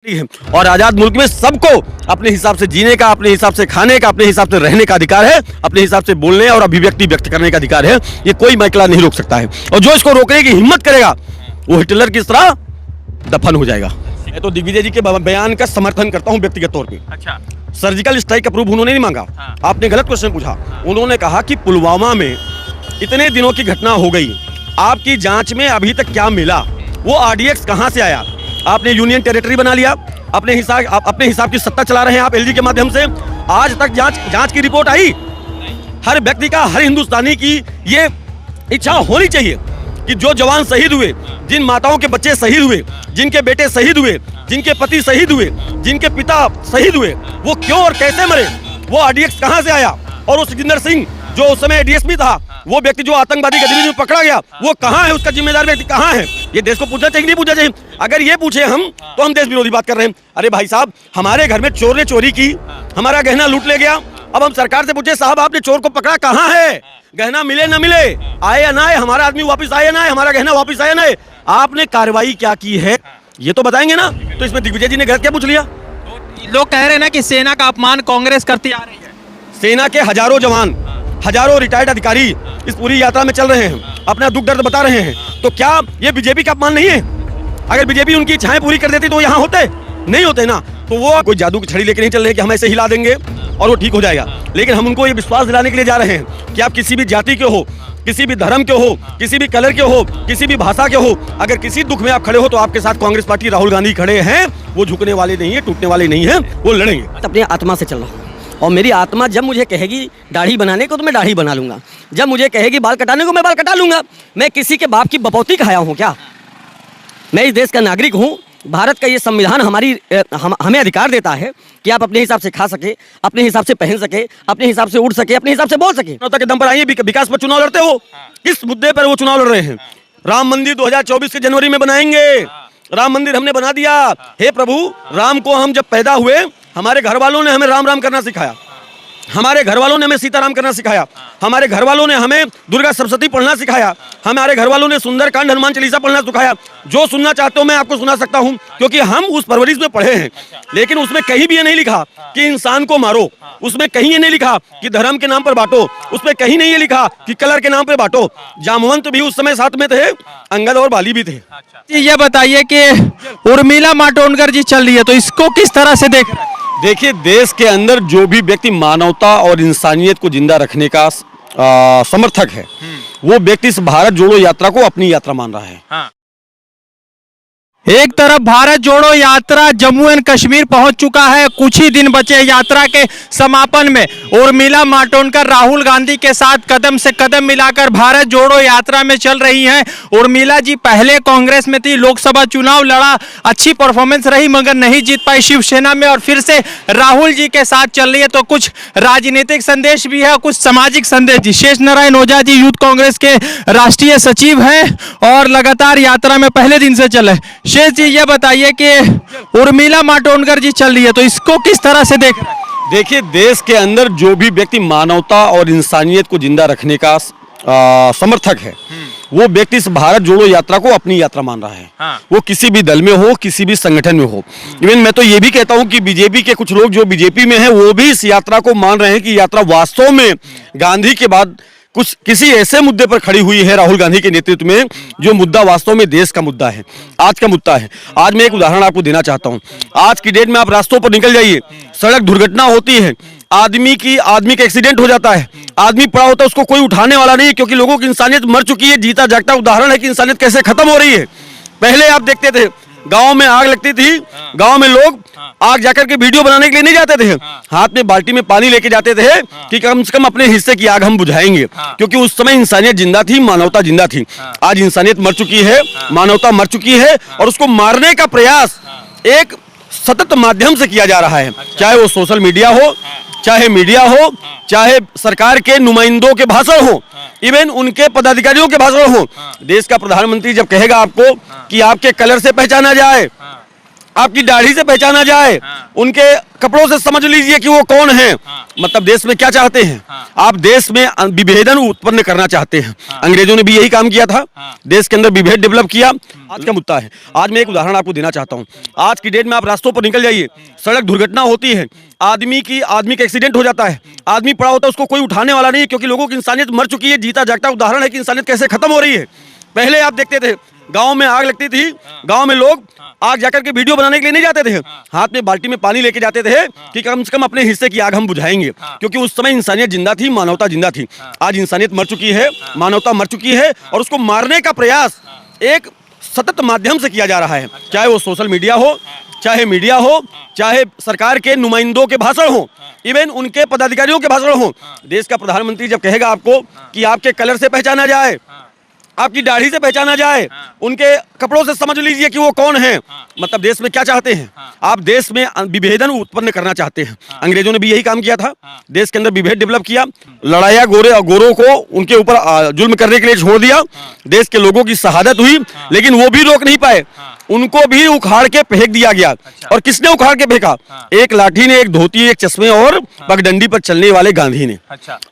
है और आजाद मुल्क में सबको अपने हिसाब से जीने का, अपने हिसाब से खाने का, अपने हिसाब से रहने का अधिकार है, अपने हिसाब से बोलने और अभिव्यक्ति व्यक्त करने का अधिकार है। ये कोई मैकला नहीं रोक सकता है और जो इसको रोकने की हिम्मत करेगा वो हिटलर की तरह दफन हो जाएगा। मैं तो दिग्विजय जी के बयान का समर्थन करता हूं व्यक्तिगत तौर पे। अच्छा, सर्जिकल स्ट्राइक का प्रूफ उन्होंने नहीं मांगा। आपने गलत क्वेश्चन पूछा। उन्होंने कहा कि पुलवामा में इतने दिनों की घटना हो गई, आपकी जांच में अभी तक क्या मिला, वो आरडीएक्स कहां से आया, आपने यूनियन टेरिटरी बना लिया, अपने हिसाब की सत्ता चला रहे हैं आप एलजी के माध्यम से। आज तक जांच की रिपोर्ट आई। हर व्यक्ति का, हर हिंदुस्तानी की ये इच्छा होनी चाहिए कि जो जवान शहीद हुए, जिन माताओं के बच्चे शहीद हुए, जिनके बेटे शहीद हुए, जिनके पति शहीद हुए, जिनके पिता शहीद हुए, वो क्यों और कैसे मरे, वो आरडीएक्स कहां से आया, और वो सुखजिंदर सिंह जो उस समय डीएसपी था, वो व्यक्ति जो आतंकवादी गतिविधि में पकड़ा गया, वो कहां है, उसका जिम्मेदार व्यक्ति कहां है। ये देश को पूछना चाहिए, नहीं पूछना चाहिए। अगर ये पूछे हम तो हम देश विरोधी बात कर रहे हैं। अरे भाई साहब, हमारे घर में चोर ने चोरी की, हमारा गहना लूट ले गया, अब हम सरकार से पूछे साहब आपने चोर को पकड़ा, कहां है, गहना मिले ना मिले, आए या ना आए, हमारा आदमी वापस आए ना आए, हमारा गहना वापस आए ना आए, आपने कार्रवाई क्या की है, ये तो बताएंगे ना। तो इसमें दिग्विजय जी ने गलत क्या पूछ लिया। लोग कह रहे हैं ना कि सेना का अपमान कांग्रेस करती आ रही है। सेना के हजारों जवान, हजारों रिटायर्ड अधिकारी इस पूरी यात्रा में चल रहे हैं, अपना दुख दर्द बता रहे हैं, तो क्या ये बीजेपी का अपमान नहीं है। अगर बीजेपी उनकी इच्छाएं पूरी कर देती तो यहाँ होते नहीं होते ना। तो वो कोई जादू की छड़ी लेके नहीं चल रहे कि हम ऐसे हिला देंगे और वो ठीक हो जाएगा। लेकिन हम उनको ये विश्वास दिलाने के लिए जा रहे हैं कि आप किसी भी जाति के हो, किसी भी धर्म के हो, किसी भी कलर के हो, किसी भी भाषा के हो, अगर किसी दुख में आप खड़े हो तो आपके साथ कांग्रेस पार्टी, राहुल गांधी खड़े हैं। वो झुकने वाले नहीं है, टूटने वाले नहीं है, वो लड़ेंगे। अपनी आत्मा से चल रहा हूँ और मेरी आत्मा जब मुझे कहेगी दाढ़ी बनाने को तो मैं दाढ़ी बना लूंगा, जब मुझे कहेगी बाल कटाने को मैं बाल कटा लूंगा। मैं किसी के बाप की बपौती खाया हूँ क्या। मैं इस देश का नागरिक हूँ। भारत का ये संविधान हमें अधिकार देता है कि आप अपने हिसाब से खा सके, अपने हिसाब से पहन सके, अपने हिसाब से उड़ सके, अपने हिसाब से बोल सके। के दम पर आइए, विकास पर चुनाव लड़ते हो। किस मुद्दे पर वो चुनाव लड़ रहे हैं। राम मंदिर 2024 के जनवरी में बनाएंगे। राम मंदिर हमने बना दिया। हे प्रभु, राम को हम जब पैदा हुए, हमारे घर वालों ने हमें राम राम करना सिखाया, हमारे घर वालों ने हमें सीताराम करना सिखाया, हमारे घर वालों ने हमें दुर्गा सप्तशती पढ़ना सिखाया, हमारे घर वालों ने सुंदरकांड, हनुमान चालीसा पढ़ना सिखाया। जो सुनना चाहते हो मैं आपको सुना सकता हूं, क्योंकि हम उस परवरिश में पढ़े हैं। लेकिन उसमें कहीं भी ये नहीं लिखा कि इंसान को मारो, उसमें कहीं ये नहीं लिखा कि धर्म के नाम पर बांटो, उसमें कहीं नहीं ये लिखा कि कलर के नाम पर बांटो। जामवंत भी उस समय साथ में थे, अंगद और बाली भी थे। ये बताइए कि उर्मिला मातोंडकर जी चल रही है, तो इसको किस तरह से देख रहे हैं? देखिए, देश के अंदर जो भी व्यक्ति मानवता और इंसानियत को जिंदा रखने का समर्थक है, वो व्यक्ति इस भारत जोड़ो यात्रा को अपनी यात्रा मान रहा है। एक तरफ भारत जोड़ो यात्रा जम्मू एंड कश्मीर पहुंच चुका है, कुछ ही दिन बचे यात्रा के समापन में। उर्मिला मातोंडकर राहुल गांधी के साथ कदम से कदम मिलाकर भारत जोड़ो यात्रा में चल रही हैं। उर्मिला जी पहले कांग्रेस में थी, लोकसभा चुनाव लड़ा, अच्छी परफॉर्मेंस रही मगर नहीं जीत पाई शिवसेना में, और फिर से राहुल जी के साथ चल रही है। तो कुछ राजनीतिक संदेश भी है, कुछ सामाजिक संदेश भी। शेष नारायण ओझा जी यूथ कांग्रेस के राष्ट्रीय सचिव हैं और लगातार यात्रा में पहले दिन से चले। शेष जी ये बताइए कि उर्मिला मातोंडकर जी चल रही है, तो इसको किस तरह से देख रहे हैं? देखिए, देश के अंदर जो भी व्यक्ति मानवता और इंसानियत को जिंदा रखने का समर्थक है, वो व्यक्ति इस भारत जोड़ो यात्रा को अपनी यात्रा मान रहा है। वो किसी भी दल में हो, किसी भी संगठन में हो। इवन मैं तो ये भी कहता हूँ कि बीजेपी के कुछ लोग जो बीजेपी में हैं, वो भी इस यात्रा को मान रहे हैं कि यात्रा वास्तव में गांधी के बाद किसी ऐसे मुद्दे पर खड़ी हुई है, राहुल गांधी के नेतृत्व में, जो मुद्दा वास्तव में देश का मुद्दा है, आज का मुद्दा है। आज मैं एक उदाहरण आपको देना चाहता हूं। आज की डेट में आप रास्तों पर निकल जाइए, सड़क दुर्घटना होती है, आदमी का एक्सीडेंट हो जाता है, आदमी पड़ा होता है, उसको कोई उठाने वाला नहीं है, क्योंकि लोगों की इंसानियत मर चुकी है। जीता जागता उदाहरण है कि इंसानियत कैसे खत्म हो रही है। पहले आप देखते थे गांव में आग लगती थी, गांव में लोग आग जाकर के वीडियो बनाने के लिए नहीं जाते थे, हाथ में बाल्टी में पानी लेके जाते थे कि कम से कम अपने हिस्से की आग हम बुझाएंगे, क्योंकि उस समय इंसानियत जिंदा थी, मानवता जिंदा थी। आज इंसानियत मर चुकी है, मानवता मर चुकी है, और उसको मारने का प्रयास एक सतत माध्यम से किया जा रहा है, चाहे वो सोशल मीडिया हो, चाहे मीडिया हो, चाहे सरकार के नुमाइंदों के भाषण हो, इवन उनके पदाधिकारियों के भाषण हो। देश का प्रधानमंत्री जब कहेगा आपको कि आपके कलर से पहचाना जाए, आपकी दाढ़ी से पहचाना जाए, उनके कपड़ों से समझ लीजिए कि वो कौन है, मतलब देश में क्या चाहते हैं? आप देश में विभेदन उत्पन्न करना चाहते हैं। अंग्रेजों ने भी यही काम किया था, देश के अंदर विभेद डेवलप किया। आज का मुद्दा है, आज मैं एक उदाहरण आपको देना चाहता हूं। आज की डेट में आप रास्तों पर निकल जाइए, सड़क दुर्घटना होती है, आदमी का एक्सीडेंट हो जाता है, आदमी पड़ा होता है, उसको कोई उठाने वाला नहीं है, क्योंकि लोगों की इंसानियत मर चुकी है। जीता जागता उदाहरण है कि इंसानियत कैसे खत्म हो रही है। पहले आप देखते थे गांव में आग लगती थी, गांव में लोग आग जाकर के वीडियो बनाने के लिए नहीं जाते थे, हाथ में बाल्टी में पानी लेके जाते थे कि कम से कम अपने हिस्से की आग हम बुझाएंगे, क्योंकि उस समय इंसानियत जिंदा थी, मानवता जिंदा थी। आज इंसानियत मर चुकी है, मानवता मर चुकी है, और उसको मारने का प्रयास एक सतत माध्यम से किया जा रहा है, चाहे वो सोशल मीडिया हो, चाहे मीडिया हो, चाहे सरकार के नुमाइंदों के भाषण हो, इवन उनके पदाधिकारियों के भाषण हो। देश का प्रधानमंत्री जब कहेगा आपको कि आपके कलर से पहचाना जाए, आपकी दाढ़ी से पहचाना जाए, उनके कपड़ों से समझ लीजिए कि वो कौन है। मतलब देश में क्या चाहते हैं? आप देश में विभेदन उत्पन्न करना चाहते हैं। अंग्रेजों ने भी यही काम किया था, देश के अंदर विभेद डेवलप किया, लड़ाया गोरों को उनके ऊपर जुल्म करने के लिए छोड़ दिया। देश के लोगों की शहादत हुई, लेकिन वो भी रोक नहीं पाए, उनको भी उखाड़ के फेंक दिया गया। और किसने उखाड़ के फेंका? एक लाठी ने, एक धोती, एक चश्मे और पगडंडी पर चलने वाले गांधी ने।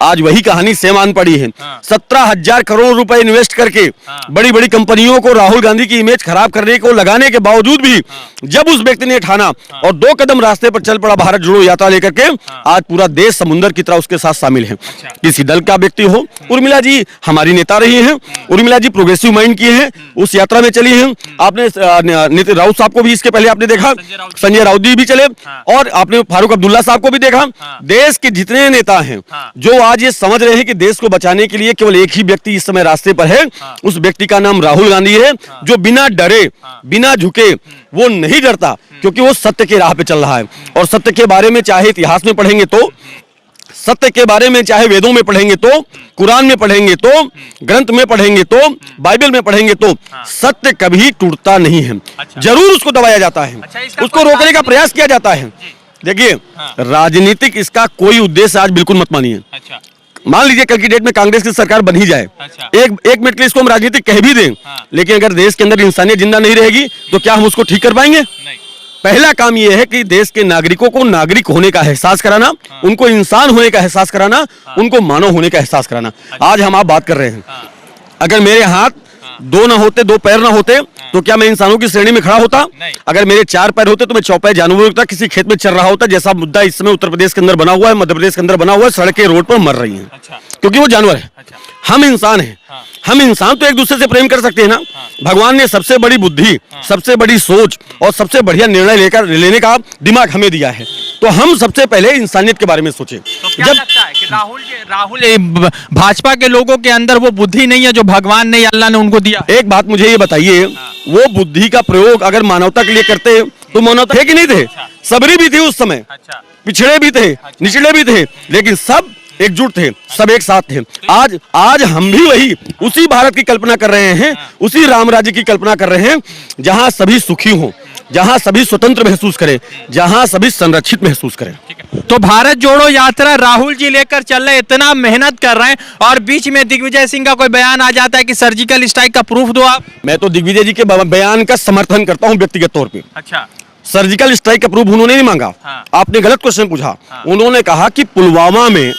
आज वही कहानी सेम आन पड़ी है। 17,000 करोड़ रुपए इन्वेस्ट करके बड़ी बड़ी कंपनियों को राहुल गांधी की इमेज खराब करने को लगाने के बावजूद भी जब उस व्यक्ति ने ठाना और 2 कदम रास्ते पर चल पड़ा भारत जोड़ो यात्रा लेकर के, आज पूरा देश समुद्र की तरह उसके साथ शामिल है। किसी दल का व्यक्ति हो, उर्मिला जी हमारी नेता रही हैं, उर्मिला जी प्रोग्रेसिव माइंड की हैं, उस यात्रा में चली हैं। आपने नितिन राउत साहब को भी इसके पहले आपने देखा, संजय राउत जी भी चले, और आपने फारूक अब्दुल्ला साहब को भी देखा। देश के जितने नेता हैं जो आज ये समझ रहे हैं कि देश को बचाने के लिए केवल एक ही व्यक्ति इस समय रास्ते पर है, उस व्यक्ति का नाम राहुल गांधी है, जो बिना डरे, बिना झुके, वो नहीं डरता, क्योंकि वो सत्य के राह पे चल रहा है। और सत्य के बारे में चाहे इतिहास में पढ़ेंगे तो, सत्य के बारे में चाहे वेदों में पढ़ेंगे तो, कुरान में पढ़ेंगे तो, ग्रंथ में पढ़ेंगे तो, बाइबल में पढ़ेंगे तो, सत्य कभी टूटता नहीं है। जरूर उसको दबाया जाता है, उसको रोकने का प्रयास किया जाता है। देखिए, राजनीतिक इसका कोई उद्देश्य आज बिल्कुल मत मानिए। मान लीजिए कल की डेट में कांग्रेस की सरकार बन ही जाए, एक मिनट के लिए इसको हम राजनीतिक कह भी दें, लेकिन अगर देश के अंदर इंसानियत जिंदा नहीं रहेगी तो क्या हम उसको ठीक कर पाएंगे? पहला काम यह है कि देश के नागरिकों को नागरिक होने का एहसास कराना, उनको इंसान होने का एहसास कराना, उनको मानव होने का एहसास कराना। आज हम आप बात कर रहे हैं, अगर मेरे हाथ 2 ना होते, 2 पैर ना होते, तो क्या मैं इंसानों की श्रेणी में खड़ा होता? अगर मेरे 4 पैर होते तो मैं चौपाई जानवर होता, किसी खेत में चल रहा होता, जैसा मुद्दा इस समय उत्तर प्रदेश के अंदर बना हुआ है, मध्य प्रदेश के अंदर बना हुआ है, सड़कें रोड पर मर रही हैं, क्योंकि वो जानवर है। हम इंसान हैं, हम इंसान तो एक दूसरे से प्रेम कर सकते हैं ना। भगवान ने सबसे बड़ी बुद्धि, सबसे बड़ी सोच और सबसे बढ़िया निर्णय लेने का दिमाग हमें दिया है, तो हम सबसे पहले इंसानियत के बारे में सोचें। तो क्या लगता है कि राहुल भाजपा के लोगों के अंदर वो बुद्धि नहीं है जो भगवान ने, अल्लाह ने उनको दिया? एक बात मुझे ये बताइए, वो बुद्धि का प्रयोग अगर मानवता के लिए करते तो मानवता थे कि नहीं थे? सबरी भी थी उस समय, पिछड़े भी थे, निचले भी थे, लेकिन सब एकजुट थे, सब एक साथ थे। आज हम भी वही उसी भारत की कल्पना कर रहे हैं, उसी राम राज्य की कल्पना कर रहे हैं, जहां सभी सुखी हों, जहां सभी स्वतंत्र महसूस करें, जहां सभी संरक्षित महसूस करें। तो भारत जोड़ो यात्रा राहुल जी लेकर चल रहे, इतना मेहनत कर रहे हैं, और बीच में दिग्विजय सिंह का कोई बयान आ जाता है कि सर्जिकल स्ट्राइक का प्रूफ दो आप। मैं तो दिग्विजय जी के बयान का समर्थन करता हूं व्यक्तिगत तौर पे। अच्छा, सर्जिकल स्ट्राइक का प्रूफ उन्होंने नहीं मांगा, आपने गलत क्वेश्चन पूछा। उन्होंने कहा कि पुलवामा में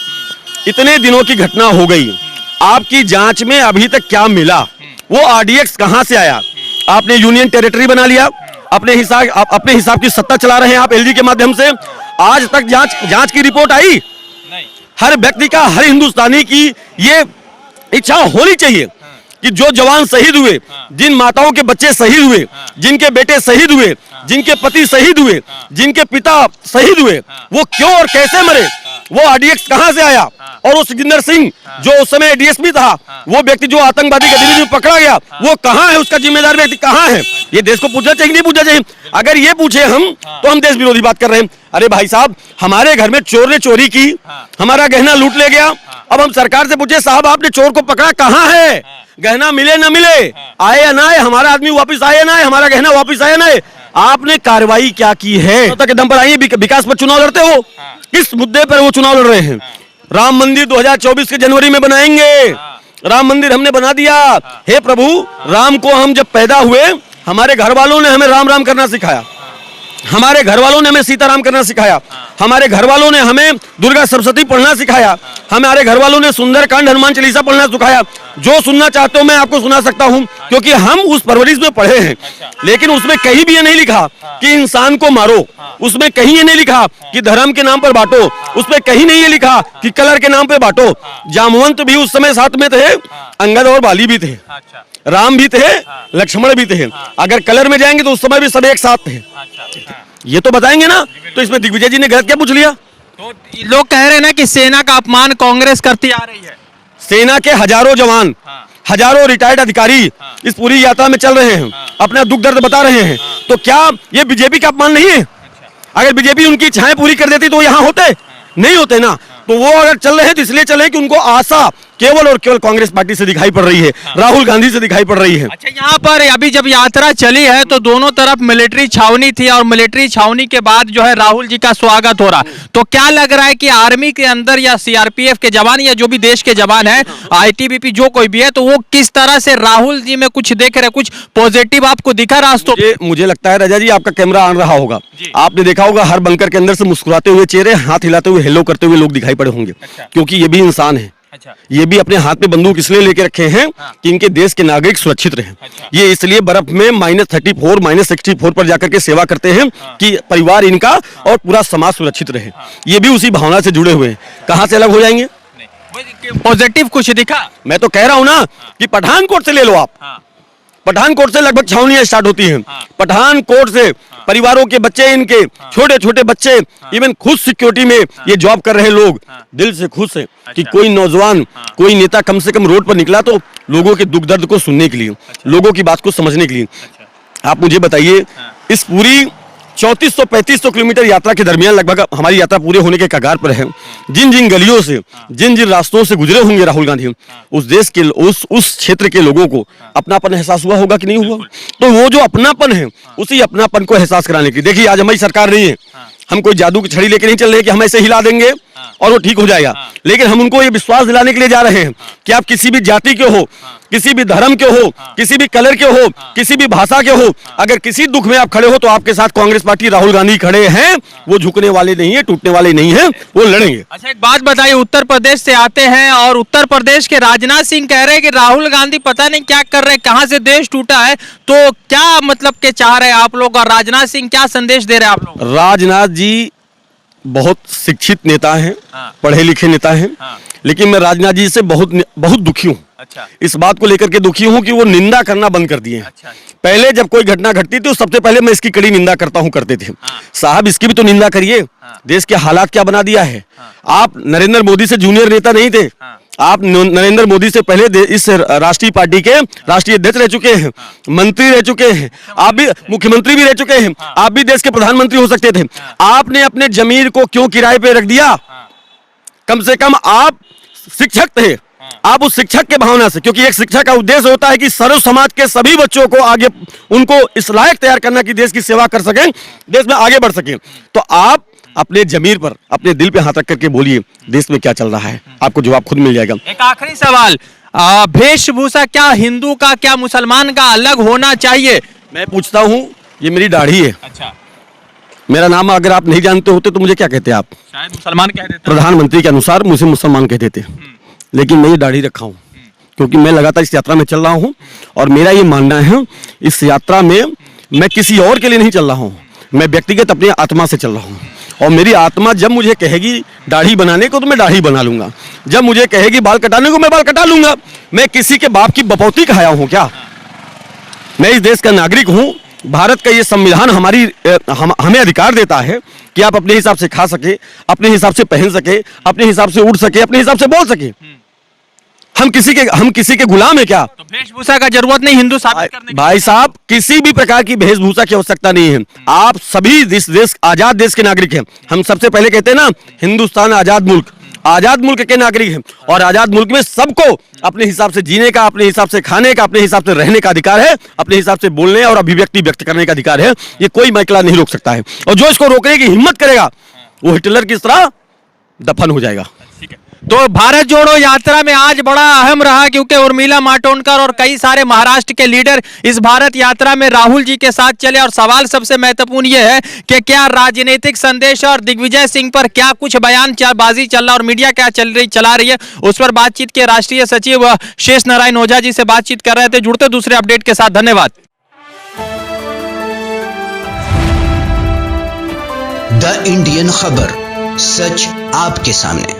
इतने दिनों की घटना हो गई, आपकी जांच में अभी तक क्या मिला? वो आरडीएक्स कहां से आया? आपने यूनियन टेरिटरी बना लिया, अपने हिसाब की सत्ता चला रहे हैं आप एलजी के माध्यम से। आज तक जांच की रिपोर्ट आई नहीं। हर व्यक्ति का, हर हिंदुस्तानी की ये इच्छा होनी चाहिए कि जो जवान शहीद हुए, जिन माताओं के बच्चे शहीद हुए, जिनके बेटे शहीद हुए, जिनके पति शहीद हुए, जिनके पिता शहीद हुए, वो क्यों और कैसे मरे? वो आरडीएक्स कहां से आया? और वो सुखजिंदर सिंह जो उस समय डीएसपी था, वो व्यक्ति जो आतंकवादी गतिविधि में पकड़ा गया, वो कहां है? उसका जिम्मेदार व्यक्ति कहां है? ये देश को पूछना चाहिए, नहीं पूछना चाहिए? अगर ये पूछे हम, तो हम देश विरोधी बात कर रहे हैं। अरे भाई साहब, हमारे घर में चोर ने चोरी की, हमारा गहना लूट ले गया, अब हम सरकार से पूछे साहब आपने चोर को पकड़ा, कहां है? गहना मिले न मिले, आए या ना आए, हमारा आदमी वापिस आए या ना आए, हमारा गहना वापिस आए ना आए, आपने कार्रवाई क्या की है? के दम पर आइए, विकास पर चुनाव लड़ते हो, किस मुद्दे पर वो चुनाव लड़ रहे हैं? राम मंदिर 2024 के जनवरी में बनाएंगे, राम मंदिर हमने बना दिया। हे प्रभु, राम को हम जब पैदा हुए, हमारे घर वालों ने हमें राम राम करना सिखाया, हमारे घर वालों ने हमें सीताराम करना सिखाया, हमारे घर वालों ने हमें दुर्गा सप्तशती पढ़ना सिखाया, हमारे घर वालों ने सुंदरकांड हनुमान चालीसा पढ़ना सिखाया। जो सुनना चाहते हो मैं आपको सुना सकता हूं, क्योंकि हम उस परवरिश में पढ़े हैं। लेकिन उसमें कहीं भी ये नहीं लिखा कि इंसान को मारो, उसमें कहीं ये नहीं लिखा कि धर्म के नाम पर बांटो, उसमें कहीं नहीं ये लिखा कि कलर के नाम पे बांटो। जामवंत भी उस समय साथ में थे, अंगद और बाली भी थे, राम भी थे, लक्ष्मण भी थे। अगर कलर में जाएंगे तो उस समय भी सब एक साथ थे। ये तो बताएंगे ना, तो इसमें दिग्विजय जी ने गलत क्या पूछ लिया? तो लोग कह रहे हैं ना कि सेना का अपमान कांग्रेस करती आ रही है। सेना के हजारों जवान, हजारों रिटायर्ड अधिकारी इस पूरी यात्रा में चल रहे हैं, अपना दुख दर्द बता रहे हैं। तो क्या ये बीजेपी का अपमान नहीं है? अगर बीजेपी उनकी इच्छाएं पूरी कर देती तो यहाँ होते नहीं होते ना। तो वो अगर चल रहे हैं तो इसलिए चल रहे हैं कि उनको आशा केवल और केवल कांग्रेस पार्टी से दिखाई पड़ रही है, राहुल गांधी से दिखाई पड़ रही है। अच्छा, यहाँ पर अभी जब यात्रा चली है तो दोनों तरफ मिलिट्री छावनी थी और मिलिट्री छावनी के बाद जो है राहुल जी का स्वागत हो रहा। तो क्या लग रहा है कि आर्मी के अंदर या सीआरपीएफ के जवान या जो भी देश के जवान है, आईटीबीपी जो कोई भी है, तो वो किस तरह से राहुल जी में कुछ देख रहे, कुछ पॉजिटिव आपको दिखा रास्तों? मुझे लगता है राजा जी आपका कैमरा ऑन रहा होगा, आपने देखा होगा हर बंकर के अंदर से मुस्कुराते हुए चेहरे, हाथ हिलाते हुए, हेलो करते हुए लोग दिखाई पड़े होंगे। क्योंकि ये भी इंसान है। ये भी अपने हाथ में बंदूक इसलिए लेके रखे हैं कि इनके देश के नागरिक सुरक्षित रहें। ये इसलिए बर्फ में -34, -64 पर जाकर के सेवा करते हैं कि परिवार इनका और पूरा समाज सुरक्षित रहे। ये भी उसी भावना से जुड़े हुए हैं। कहां से अलग हो जाएंगे? पॉजिटिव कुछ दिखा? मैं तो कह रहा हूं ना कि पठानकोट से ले लो आप। पठानकोट से लगभग छावनियां स्टार्ट होती हैं। पठानकोट से परिवारों के बच्चे, इनके छोटे छोटे बच्चे, इवन खुद सिक्योरिटी में ये जॉब कर रहे लोग दिल से खुश हैं कि कोई नौजवान, कोई नेता कम से कम रोड पर निकला तो लोगों के दुख दर्द को सुनने के लिए, लोगों की बात को समझने के लिए। आप मुझे बताइए, इस पूरी 3400-3500 किलोमीटर यात्रा के दरमियान लगभग हमारी यात्रा पूरे होने के कगार पर है। जिन जिन गलियों से, जिन जिन रास्तों से गुजरे होंगे राहुल गांधी, उस देश के उस क्षेत्र के लोगों को अपनापन एहसास हुआ होगा कि नहीं हुआ? तो वो जो अपनापन है, उसी अपनापन को एहसास कराने की, देखिए आज हमारी सरकार नहीं है, हम कोई जादू की छड़ी लेके नहीं चल रहे कि हम ऐसे हिला देंगे और वो ठीक हो जाएगा। लेकिन हम उनको ये विश्वास दिलाने के लिए जा रहे हैं कि आप किसी भी जाति के हो, किसी भी धर्म के हो, किसी भी कलर के हो, किसी भी भाषा के हो, अगर किसी दुख में आप खड़े हो तो आपके साथ कांग्रेस पार्टी, राहुल गांधी खड़े हैं। वो झुकने वाले नहीं है, टूटने वाले नहीं है, वो लड़ेंगे। अच्छा, एक बात बताइए, उत्तर प्रदेश से आते हैं और उत्तर प्रदेश के राजनाथ सिंह कह रहे हैं कि राहुल गांधी पता नहीं क्या कर रहे हैं, कहां से देश टूटा है। तो क्या मतलब के चाह रहे हैं आप लोग, और राजनाथ सिंह क्या संदेश दे रहे हैं आप लोग? राजनाथ जी बहुत शिक्षित नेता हैं, पढ़े लिखे नेता हैं, लेकिन मैं राजनाथ जी से बहुत दुखी हूँ। अच्छा। इस बात को लेकर के दुखी हूँ कि वो निंदा करना बंद कर दिए हैं। अच्छा। पहले जब कोई घटना घटती थी तो सबसे पहले मैं इसकी कड़ी निंदा करता हूँ, करते थे। साहब इसकी भी तो निंदा करिए। देश के हालात क्या बना दिया है। आप नरेंद्र मोदी से जूनियर नेता नहीं थे, आप नरेंद्र मोदी से पहले इस राष्ट्रीय पार्टी के राष्ट्रीय अध्यक्ष रह चुके हैं, मंत्री रह चुके हैं, आप भी मुख्यमंत्री भी रह चुके हैं, आप भी देश के प्रधानमंत्री हो सकते थे। आपने अपने जमीर को क्यों किराए पे रख दिया? कम से कम आप शिक्षक थे, आप उस शिक्षक के भावना से, क्योंकि एक शिक्षक का उद्देश्य होता है कि सर्व समाज के सभी बच्चों को आगे, उनको इस लायक तैयार करना कि देश की सेवा कर सकें, देश में आगे बढ़ सकें। तो आप अपने जमीर पर, अपने दिल पे हाथ रख करके बोलिए देश में क्या चल रहा है, आपको जवाब खुद मिल जाएगा। एक आखिरी सवाल, वेशभूषा क्या हिंदू का, क्या मुसलमान का अलग होना चाहिए? मैं पूछता हूँ, ये मेरी दाढ़ी है। अच्छा। मेरा नाम अगर आप नहीं जानते होते तो मुझे क्या कहते आप? शायद मुसलमान कह देते। प्रधानमंत्री के अनुसार मुझे मुसलमान कह देते, लेकिन मैं ये दाढ़ी रखा हूँ क्योंकि मैं लगातार इस यात्रा में चल रहा हूँ और मेरा ये मानना है इस यात्रा में मैं किसी और के लिए नहीं चल रहा हूँ, मैं व्यक्तिगत अपनी आत्मा से चल रहा हूँ। और मेरी आत्मा जब मुझे कहेगी दाढ़ी बनाने को तो मैं दाढ़ी बना लूंगा, जब मुझे कहेगी बाल कटाने को मैं बाल कटा लूंगा। मैं किसी के बाप की बपौती खाया हूँ क्या? मैं इस देश का नागरिक हूँ। भारत का ये संविधान हमें अधिकार देता है कि आप अपने हिसाब से खा सके, अपने हिसाब से पहन सके, अपने हिसाब से उड़ सके, अपने हिसाब से बोल सके। हम किसी के गुलाम है क्या? तो वेशभूषा का जरूरत नहीं हिंदू साबित करने की। भाई साहब, किसी भी प्रकार की वेशभूषा की आवश्यकता नहीं है। आप सभी देश आजाद देश के नागरिक हैं। हम सबसे पहले कहते हैं ना, हिंदुस्तान आजाद मुल्क, आजाद मुल्क के नागरिक हैं और आजाद मुल्क में सबको अपने हिसाब से जीने का, अपने हिसाब से खाने का, अपने हिसाब से रहने का अधिकार है, अपने हिसाब से बोलने और अभिव्यक्ति व्यक्त करने का अधिकार है। ये कोई मैकला नहीं रोक सकता है और जो इसको रोकने की हिम्मत करेगा वो हिटलर की तरह दफन हो जाएगा। ठीक है। तो भारत जोड़ो यात्रा में आज बड़ा अहम रहा क्योंकि उर्मिला मातोंडकर और कई सारे महाराष्ट्र के लीडर इस भारत यात्रा में राहुल जी के साथ चले। और सवाल सबसे महत्वपूर्ण यह है कि क्या राजनीतिक संदेश और दिग्विजय सिंह पर क्या कुछ बयानबाजी चल रहा और मीडिया क्या चला रही है, उस पर बातचीत के राष्ट्रीय सचिव शेष नारायण ओझा जी से बातचीत कर रहे थे। जुड़ते दूसरे अपडेट के साथ, धन्यवाद। द इंडियन खबर, सच आपके सामने।